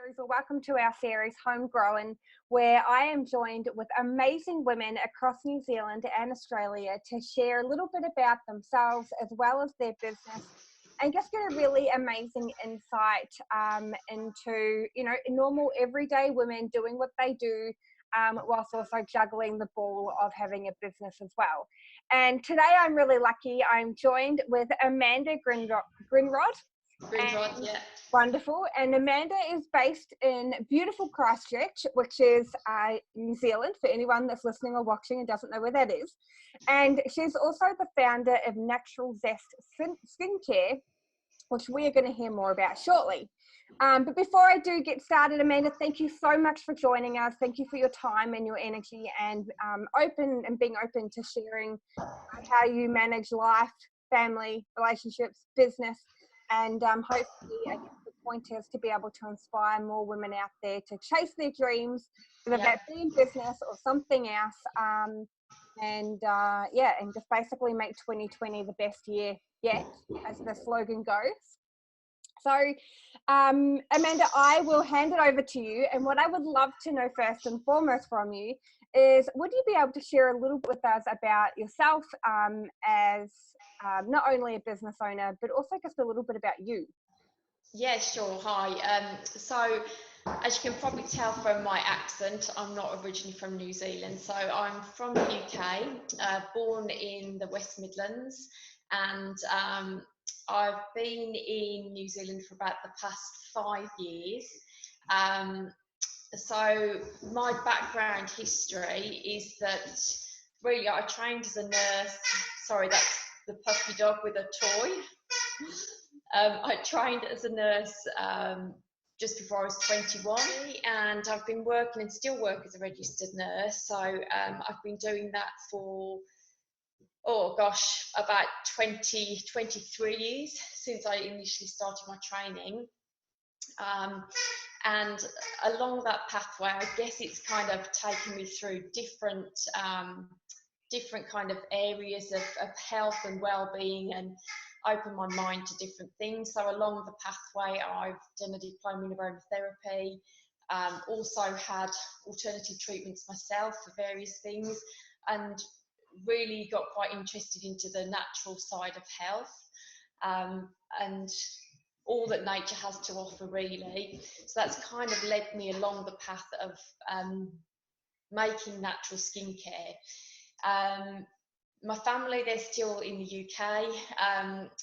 series, or welcome to our series Homegrown, where I am joined with amazing women across New Zealand and Australia to share a little bit about themselves as well as their business, and just get a really amazing insight into, normal everyday women doing what they do, whilst also juggling the ball of having a business as well. And today I'm really lucky. I'm joined with Amanda Grindrod. Grindrod, yeah. Wonderful. And Amanda is based in beautiful Christchurch, which is New Zealand, for anyone that's listening or watching and doesn't know where that is. And she's also the founder of Natural Zest Skincare, which we are going to hear more about shortly. But before I do get started, Amanda, thank you so much for joining us. Thank you for your time and your energy, and being open to sharing how you manage life, family, relationships, business, and hopefully, I guess the point is to be able to inspire more women out there to chase their dreams, whether that be in business or something else, and just basically make 2020 the best year yet, as the slogan goes. So, Amanda, I will hand it over to you. And what I would love to know first and foremost from you is, would you be able to share a little bit with us about yourself as not only a business owner, but also just a little bit about you? Yeah, sure. Hi. So, as you can probably tell from my accent, I'm not originally from New Zealand. So I'm from the UK, born in the West Midlands, and I've been in New Zealand for about the past 5 years. So my background history is that really I trained as a nurse. Sorry, that's the puppy dog with a toy. I trained as a nurse just before I was 21, and I've been working and still work as a registered nurse. So I've been doing that for, about 23 years since I initially started my training. And along that pathway, I guess it's kind of taken me through different kind of areas of health and well-being, and opened my mind to different things. So along the pathway, I've done a diploma in Aroma Therapy, also had alternative treatments myself for various things, and really got quite interested into the natural side of health, and all that nature has to offer, really. So that's kind of led me along the path of making natural skincare. My family, they're still in the UK.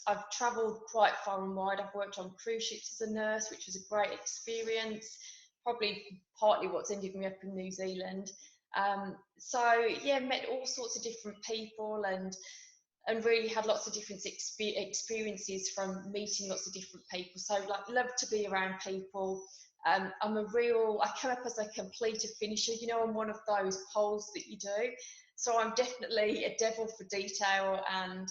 I've travelled quite far and wide. I've worked on cruise ships as a nurse, which was a great experience, probably partly what's ended me up in New Zealand. Met all sorts of different people, and really had lots of different experiences from meeting lots of different people. So love to be around people. I come up as a completer finisher. I'm one of those poles that you do. So I'm definitely a devil for detail, and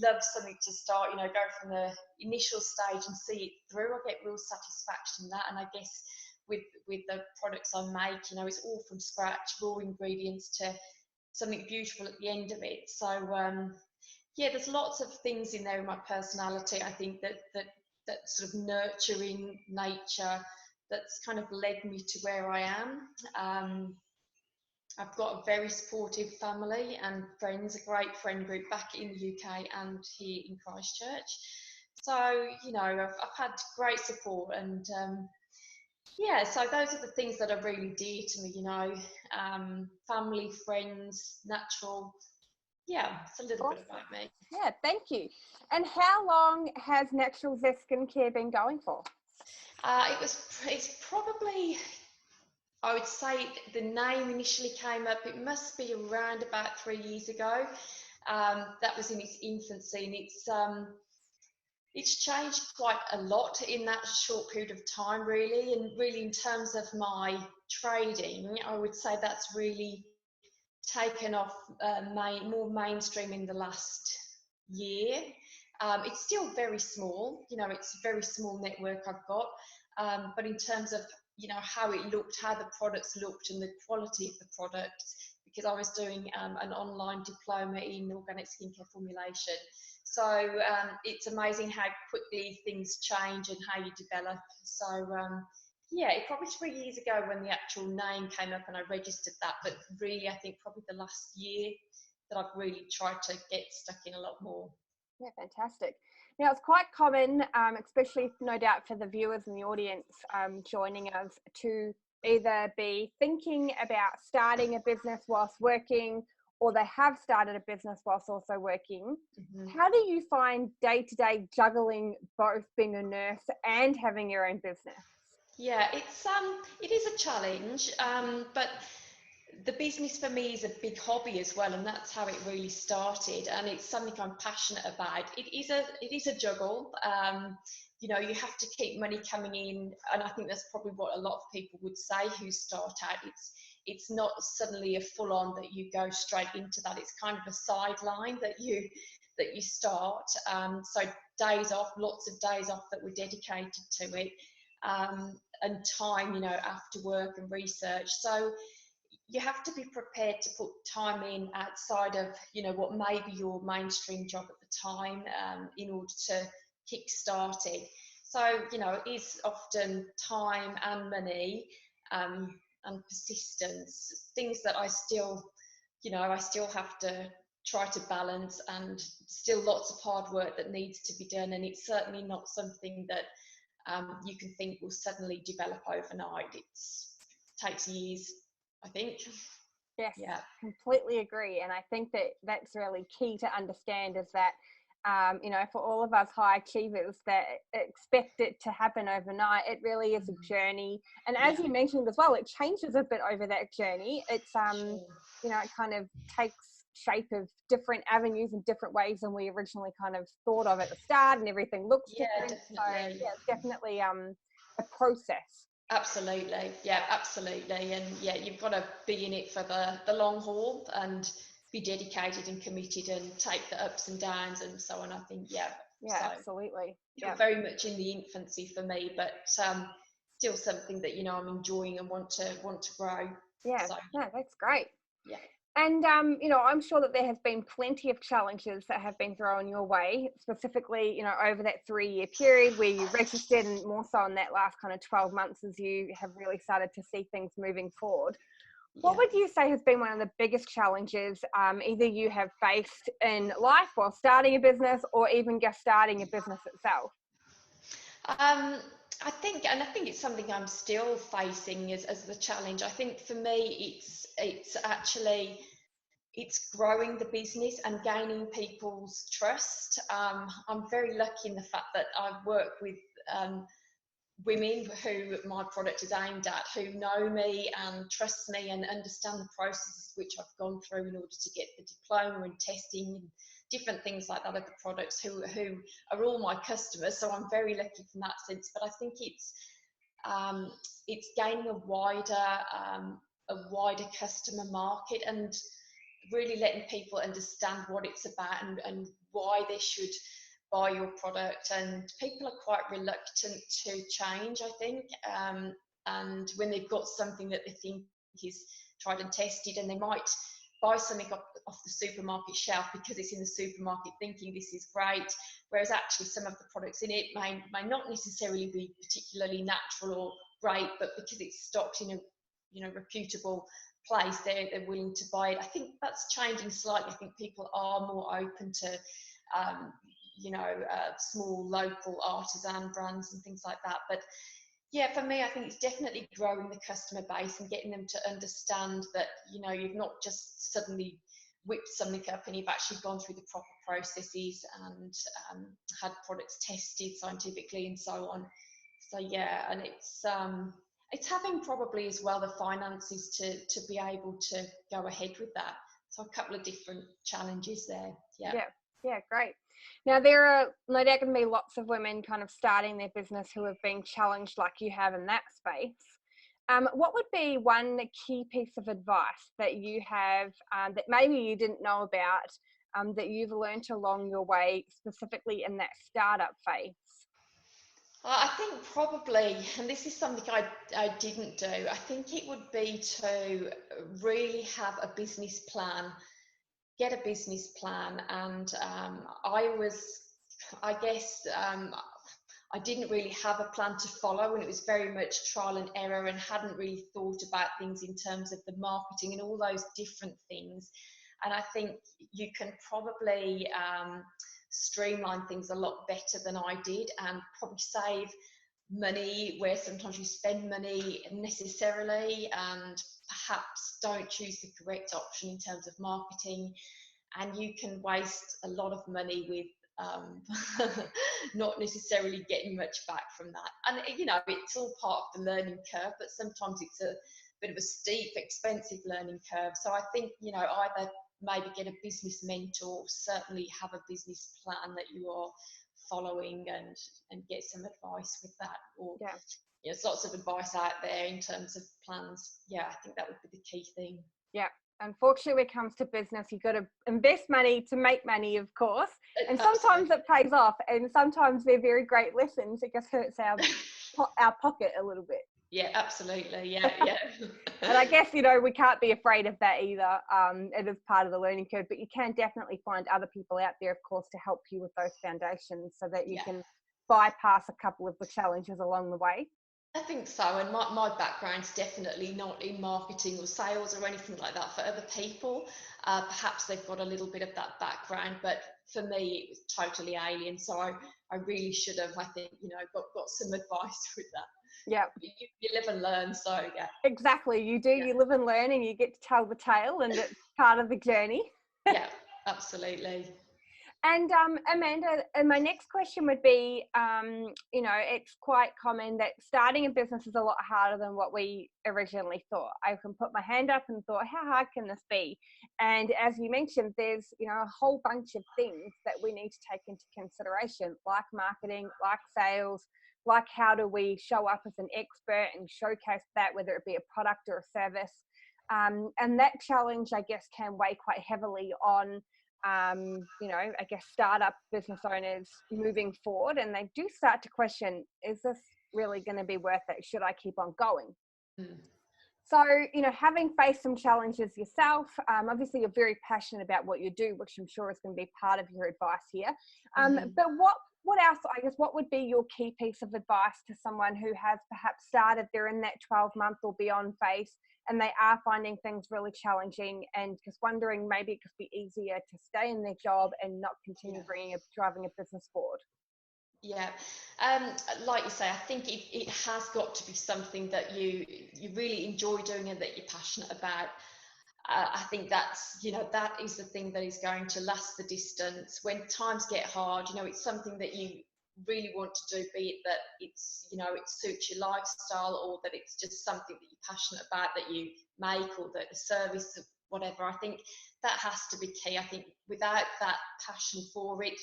love something to start, go from the initial stage and see it through. I get real satisfaction in that. And I guess with the products I make, it's all from scratch, raw ingredients to something beautiful at the end of it. So there's lots of things in there in my personality, I think, that sort of nurturing nature that's kind of led me to where I am. I've got a very supportive family and friends, a great friend group back in the UK and here in Christchurch. So, I've had great support, and so those are the things that are really dear to me, family, friends, natural. Yeah, it's a little bit about me. Yeah, thank you. And how long has Natural Zest Skincare been going for? It's probably, I would say the name initially came up, it must be around about 3 years ago. That was in its infancy, and it's changed quite a lot in that short period of time, really. And really, in terms of my trading, I would say that's really taken off more mainstream in the last year. It's still very small, it's a very small network I've got, but in terms of how it looked, how the products looked, and the quality of the products, because I was doing an online diploma in organic skincare formulation. So it's amazing how quickly things change and how you develop. So Yeah, it probably 3 years ago when the actual name came up and I registered that, but really I think probably the last year that I've really tried to get stuck in a lot more. Yeah, fantastic. Now, it's quite common, especially no doubt for the viewers and the audience joining us, to either be thinking about starting a business whilst working, or they have started a business whilst also working. Mm-hmm. How do you find day-to-day juggling both being a nurse and having your own business? Yeah, it is a challenge, but the business for me is a big hobby as well, and that's how it really started. And it's something I'm passionate about. It is a juggle. You know, you have to keep money coming in, and I think that's probably what a lot of people would say who start out. It's not suddenly a full on that you go straight into that. It's kind of a sideline that you start. So days off, lots of days off that were dedicated to it. And time, you know, after work and research. So you have to be prepared to put time in outside of, you know, what may be your mainstream job at the time, in order to kickstart it. So, you know, it is often time and money, and persistence, things that I still, you know, I still have to try to balance, and still lots of hard work that needs to be done. And it's certainly not something that you can think will suddenly develop overnight. It takes years, I think. Yes, Yeah. completely agree. And I think that that's really key to understand, is that, you know, for all of us high achievers that expect it to happen overnight, it really is a journey. And as Yeah. you mentioned as well, it changes a bit over that journey. It's, Sure. you know, it kind of takes shape of different avenues and different ways than we originally kind of thought of at the start, and everything looks Yeah, different. So definitely. yeah, it's definitely a process. Absolutely. Yeah, absolutely. And yeah, you've got to be in it for the long haul and be dedicated and committed and take the ups and downs and so on. I think, yeah. Yeah, So absolutely. still Yeah. very much in the infancy for me, but still something that, you know, I'm enjoying and want to grow. Yeah, So no, that's great. yeah. And, you know, I'm sure that there has been plenty of challenges that have been thrown your way, specifically, you know, over that 3-year period where you registered, and more so in that last kind of 12 months as you have really started to see things moving forward. What Yeah. would you say has been one of the biggest challenges either you have faced in life while starting a business, or even just starting a business itself? I think it's something I'm still facing as the challenge. I think for me, it's actually it's growing the business and gaining people's trust. I'm very lucky in the fact that I work with women who my product is aimed at, who know me and trust me and understand the processes which I've gone through in order to get the diploma and testing and different things like that of the products, who are all my customers. So I'm very lucky from that sense. But I think it's gaining a wider customer market, and really letting people understand what it's about, and why they should buy your product. And people are quite reluctant to change, I think, and when they've got something that they think is tried and tested, and they might buy something off the supermarket shelf because it's in the supermarket, thinking this is great, whereas actually some of the products in it may not necessarily be particularly natural or great, but because it's stocked in a, you know, reputable place, they're willing to buy it. I think that's changing slightly. I think people are more open to you know, small local artisan brands and things like that. But yeah, for me, I think it's definitely growing the customer base and getting them to understand that, you know, you've not just suddenly whipped something up, and you've actually gone through the proper processes and had products tested scientifically and so on. So yeah, and it's having probably as well the finances to be able to go ahead with that. So a couple of different challenges there. Yeah. Yeah, great. Now, there are no doubt going to be lots of women kind of starting their business who have been challenged like you have in that space. What would be one key piece of advice that you have that maybe you didn't know about, that you've learned along your way, specifically in that startup phase? I think probably, and this is something I didn't do, I think it would be to really have a business plan, get a business plan. And I guess, I didn't really have a plan to follow, and it was very much trial and error, and hadn't really thought about things in terms of the marketing and all those different things. And I think you can probably streamline things a lot better than I did, and probably save money where sometimes you spend money necessarily, and perhaps don't choose the correct option in terms of marketing, and you can waste a lot of money with not necessarily getting much back from that. And it's all part of the learning curve, but sometimes it's a bit of a steep, expensive learning curve. So I think either maybe get a business mentor, certainly have a business plan that you are following, and get some advice with that. Or there's lots of advice out there in terms of plans. I think that would be the key thing. Unfortunately, when it comes to business, you've got to invest money to make money, of course, and sometimes it pays off, and sometimes they're very great lessons. It just hurts our pocket a little bit. Absolutely. And I guess we can't be afraid of that either. It is part of the learning curve, but you can definitely find other people out there, of course, to help you with those foundations, so that you can bypass a couple of the challenges along the way. I think so, and my background's definitely not in marketing or sales or anything like that. For other people, perhaps they've got a little bit of that background, but for me it was totally alien. So I really should have, I think, got some advice with that. You live and learn, so exactly, you do. You live and learn, and you get to tell the tale, and it's part of the journey. Absolutely. And Amanda, and my next question would be, it's quite common that starting a business is a lot harder than what we originally thought. I can put my hand up and thought, how hard can this be? And as you mentioned, there's a whole bunch of things that we need to take into consideration, like marketing, like sales, like how do we show up as an expert and showcase that, whether it be a product or a service. And that challenge, I guess, can weigh quite heavily on I guess startup business owners moving forward, and they do start to question, is this really going to be worth it? Should I keep on going? So, having faced some challenges yourself, obviously you're very passionate about what you do, which I'm sure is going to be part of your advice here. But what else, I guess, what would be your key piece of advice to someone who has perhaps started, they're in that 12-month or beyond phase, and they are finding things really challenging, and just wondering maybe it could be easier to stay in their job and not continue driving a business forward? Like you say, I think it has got to be something that you really enjoy doing and that you're passionate about. I think that's, that is the thing that is going to last the distance. When times get hard, it's something that you really want to do, be it that it's, it suits your lifestyle, or that it's just something that you're passionate about, that you make, or that the service, whatever. I think that has to be key. I think without that passion for it,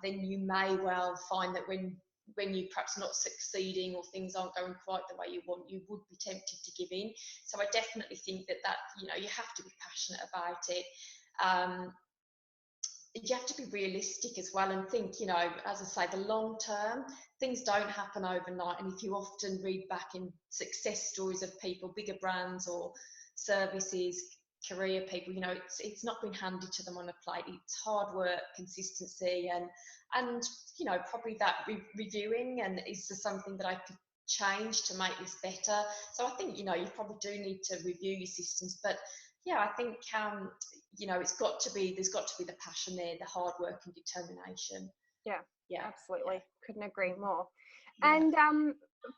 then you may well find that when you're perhaps not succeeding, or things aren't going quite the way you want, you would be tempted to give in. So I definitely think that you have to be passionate about it. You have to be realistic as well, and think, as I say, the long term, things don't happen overnight. And if you often read back in success stories of people, bigger brands or services, career people, it's not been handed to them on a plate. It's hard work, consistency, and probably that reviewing, and is there something that I could change to make this better? So I think you probably do need to review your systems, but I think there's got to be the passion there, the hard work and determination. Absolutely. Couldn't agree more. And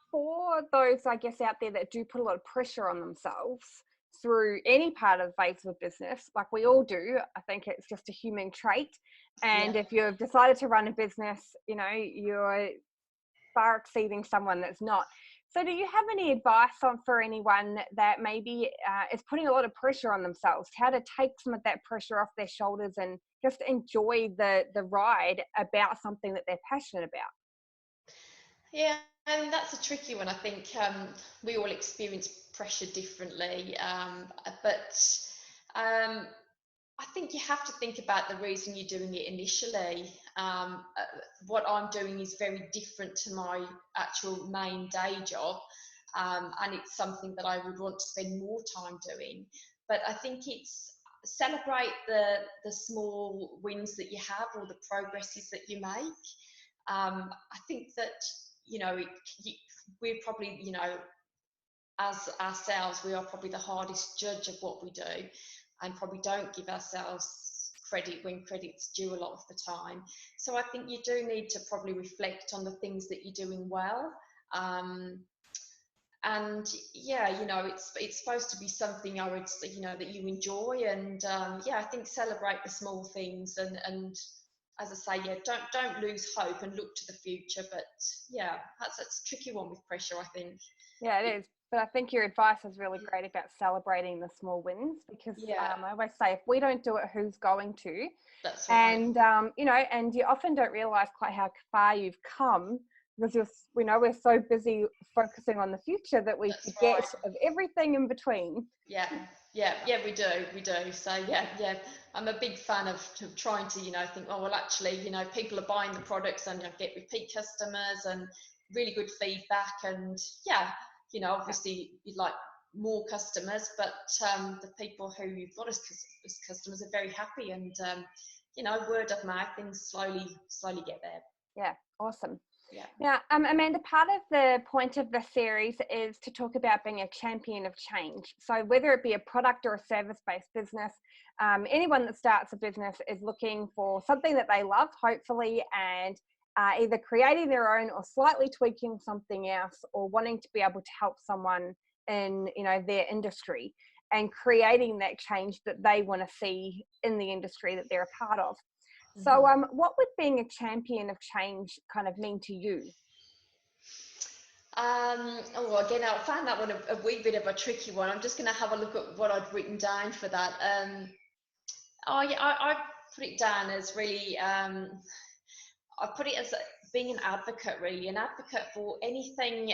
for those, I guess, out there that do put a lot of pressure on themselves through any part of the phase of business, like we all do, I think it's just a human trait. And if you've decided to run a business, you're far exceeding someone that's not. So do you have any advice for anyone that maybe is putting a lot of pressure on themselves, how to take some of that pressure off their shoulders and just enjoy the ride about something that they're passionate about? And that's a tricky one. I think we all experience pressure differently, but I think you have to think about the reason you're doing it initially. What I'm doing is very different to my actual main day job, and it's something that I would want to spend more time doing. But I think it's celebrate the small wins that you have, or the progresses that you make. I think that, we're probably, as ourselves, we are probably the hardest judge of what we do, and probably don't give ourselves credit when credit's due a lot of the time. So I think you do need to probably reflect on the things that you're doing well. And yeah, it's supposed to be something I would, that you enjoy, and I think celebrate the small things, and as I say, yeah, don't lose hope and look to the future. But yeah, that's a tricky one with pressure, I think. Yeah, it is. But I think your advice is really great about celebrating the small wins, because Yeah, I always say, if we don't do it, who's going to? that's right. And, and you often don't realize quite how far you've come, because we're so busy focusing on the future that we That's forget right. of everything in between. Yeah, we do. So yeah, I'm a big fan of trying to, think, oh well, actually, people are buying the products, and get repeat customers and really good feedback, and yeah, obviously you'd like more customers, but the people who you've got as customers are very happy, and word of mouth, things slowly get there. Yeah, awesome. Yeah. Now, Amanda, part of the point of the series is to talk about being a champion of change. So whether it be a product or a service-based business, anyone that starts a business is looking for something that they love, hopefully, and either creating their own or slightly tweaking something else, or wanting to be able to help someone in, their industry, and creating that change that they want to see in the industry that they're a part of. So what would being a champion of change kind of mean to you? Again, I found that one a wee bit of a tricky one. I'm just going to have a look at what I'd written down for that. I put it down as really, I put it as being an advocate, really, an advocate for anything.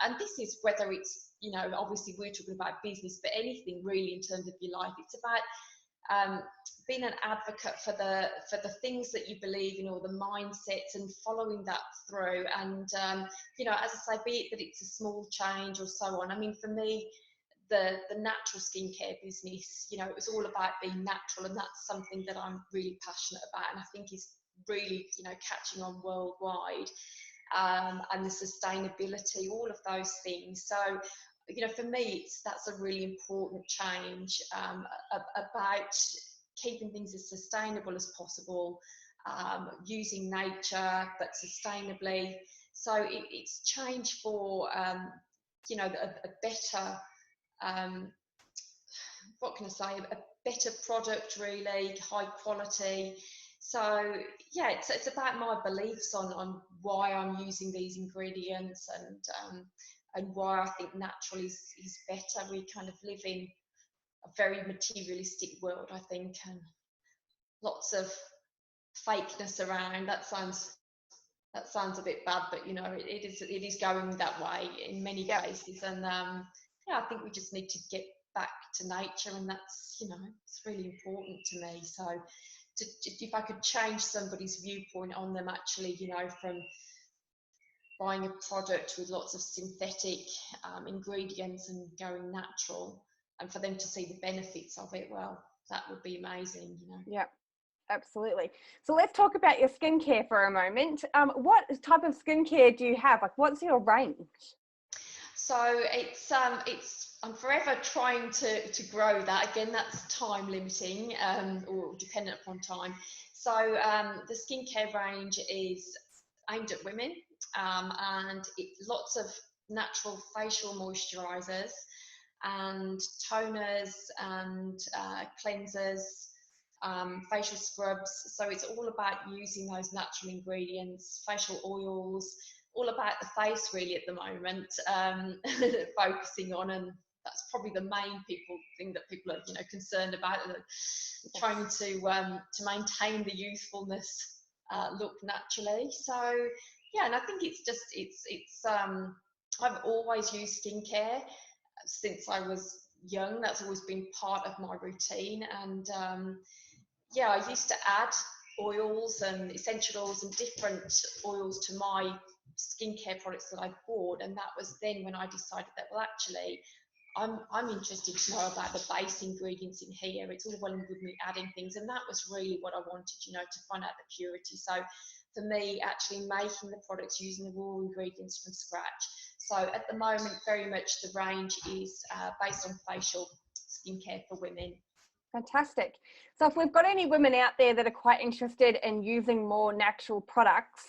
And this is whether it's, obviously we're talking about business, but anything really in terms of your life. It's about being an advocate for the things that you believe in, or the mindsets, and following that through. And as I say, be it that it's a small change or so on. I mean, for me, the natural skincare business, it was all about being natural, and that's something that I'm really passionate about, and I think is really, catching on worldwide. And the sustainability, all of those things. So for me, that's a really important change, about keeping things as sustainable as possible, using nature but sustainably. So it's change for a better, what can I say, a better product, really high quality. So yeah, it's about my beliefs on why I'm using these ingredients, and why I think natural is better. We kind of live in a very materialistic world, I think, and lots of fakeness around. That sounds a bit bad, but it is going that way in many cases. And I think we just need to get back to nature, and that's it's really important to me. So if I could change somebody's viewpoint on them, actually, from buying a product with lots of synthetic ingredients and going natural, and for them to see the benefits of it, well, that would be amazing. Yeah, absolutely. So let's talk about your skincare for a moment. What type of skincare do you have? Like, what's your range? So it's I'm forever trying to grow that. Again, that's time limiting, or dependent upon time. So the skincare range is aimed at women, and lots of natural facial moisturizers and toners and cleansers, facial scrubs. So it's all about using those natural ingredients, facial oils, all about the face really at the moment, focusing on, and that's probably the main thing that people are concerned about, trying to maintain the youthfulness look naturally. So yeah, and I think it's I've always used skincare since I was young. That's always been part of my routine. And I used to add oils and essential oils and different oils to my skincare products that I bought, and that was then when I decided that, well, actually I'm interested to know about the base ingredients in here. It's all well and good me adding things, and that was really what I wanted, to find out the purity. So for me actually making the products using the raw ingredients from scratch. So at the moment, very much the range is based on facial skincare for women. Fantastic. So if we've got any women out there that are quite interested in using more natural products,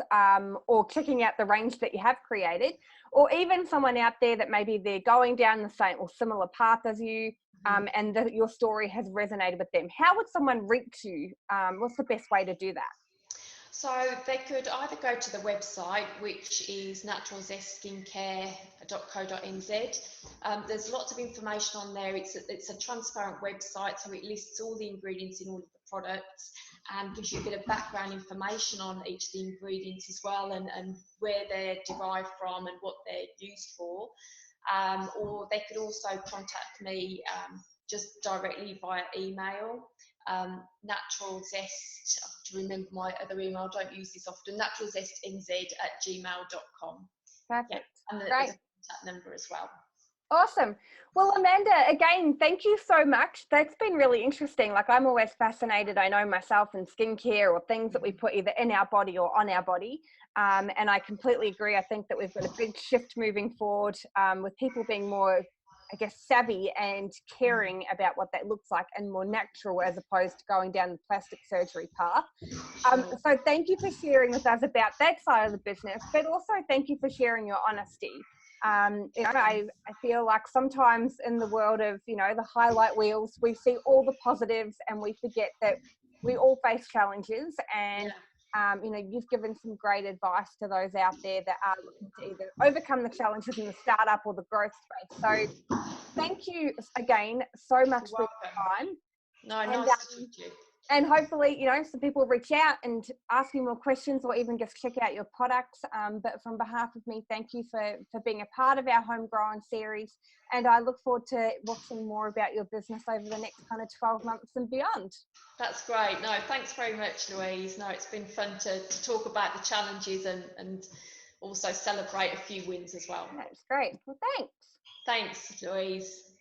or checking out the range that you have created, or even someone out there that maybe they're going down the same or similar path as you, and that your story has resonated with them, how would someone reach you? What's the best way to do that? So they could either go to the website, which is naturalzestskincare.co.nz. There's lots of information on there. It's a transparent website, so it lists all the ingredients in all of the products and gives you a bit of background information on each of the ingredients as well, and where they're derived from and what they're used for. Or they could also contact me just directly via email. Natural Zest, to remember my other email, I don't use this often, naturalzestnz@gmail.com. Perfect. Yeah, and there's a Great. contact number as well. Awesome. Well, Amanda, again, thank you so much. That's been really interesting. Like, I'm always fascinated, I know myself, in skincare or things that we put either in our body or on our body. And I completely agree. I think that we've got a big shift moving forward, with people being more, I guess, savvy and caring about what that looks like and more natural, as opposed to going down the plastic surgery path. So thank you for sharing with us about that side of the business, but also thank you for sharing your honesty. I feel like sometimes in the world of, the highlight wheels, we see all the positives and we forget that we all face challenges. And you've given some great advice to those out there that are looking to either overcome the challenges in the startup or the growth space. So thank you again so much for your time. No, nice to meet you. And hopefully, some people reach out and ask you more questions, or even just check out your products. But from behalf of me, thank you for being a part of our Homegrown series. And I look forward to watching more about your business over the next kind of 12 months and beyond. That's great. No, thanks very much, Louise. No, it's been fun to talk about the challenges and also celebrate a few wins as well. That's great. Well, thanks. Thanks, Louise.